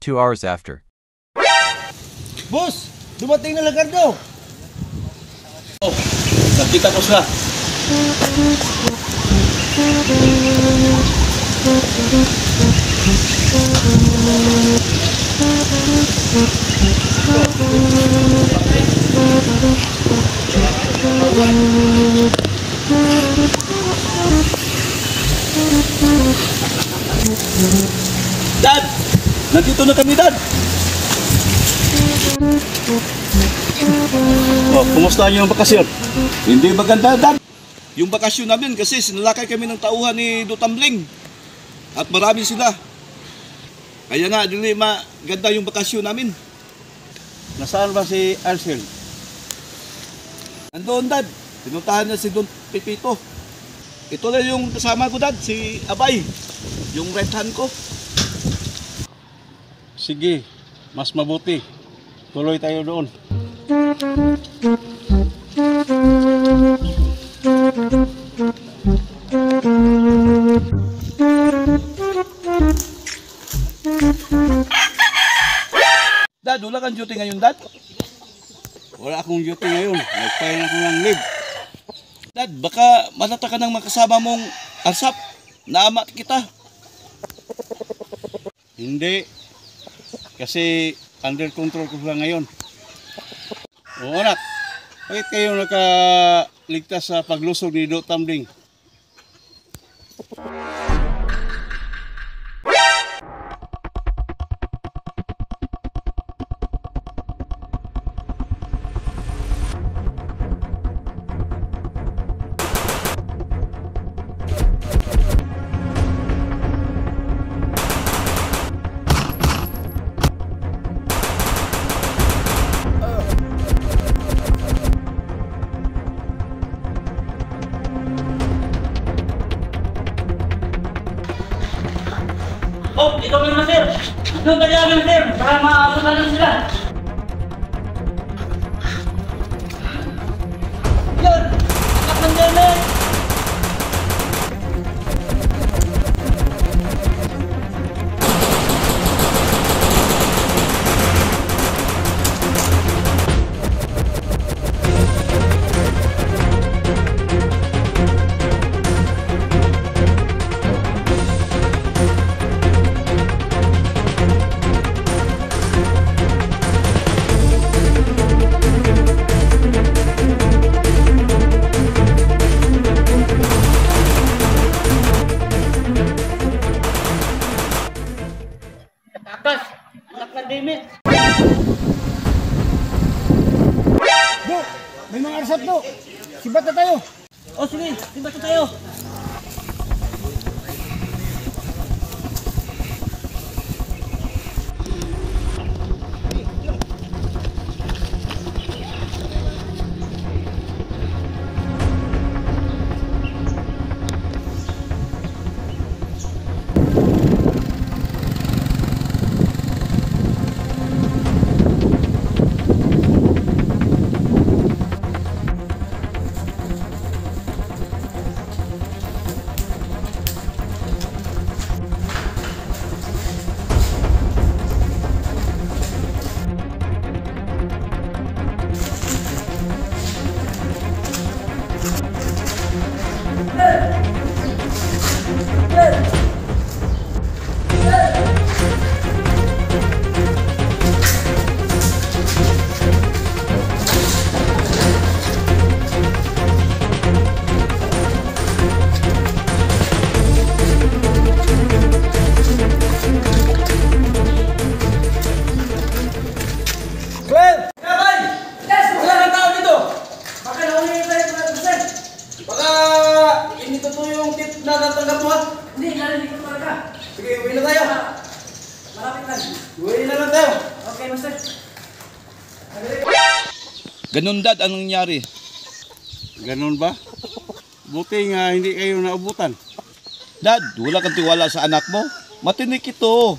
2 hours after. Boss, dumating na Lagardo. Oh, nakita ko sila. Dad! Nandito na kami, Dad! Oh, kumusta yung bakasyon? Hindi maganda, Dad. Yung bakasyon namin kasi sinalakay kami ng tauhan ni Dutambling. At marami sila. Kaya nga, dili maganda yung bakasyon namin. Nasaan ba si Arcel? Nandoon, Dad. Pinuntahan niya si Don Pipito. Ito na yung kasama ko, Dad, si Abay. Yung right hand ko. Sige, mas mabuti. Tuloy tayo doon. Dad, wala kang duty ngayon, Dad? Wala akong duty ngayon. Nagpahin ako ng leave. Dad, baka matata ka ng makasama mong asap. Naamat kita. Hindi. Kasi under control ko lang ngayon. Oo, anak. Bakit kayo nakaligtas sa paglusog ni Dutambling? Oh, ikaw naman, sir. Doon tayo namin, sir. Para maasukan lang sila. Yun! Kapandemik! Takas! Kapandemik! Do, may mga arsap do. Sibat na tayo. Oh, sige. Diba ito tayo? na natanggap mo ha? Hindi, narinig ko talaga. Sige, uwi na tayo. Malapit lang. Uwi na lang tayo. Okay, master. Ganun dad, anong nangyari? Ganun ba? Buti nga hindi kayo naubutan. Dad, wala kang tiwala sa anak mo? Matinik ito.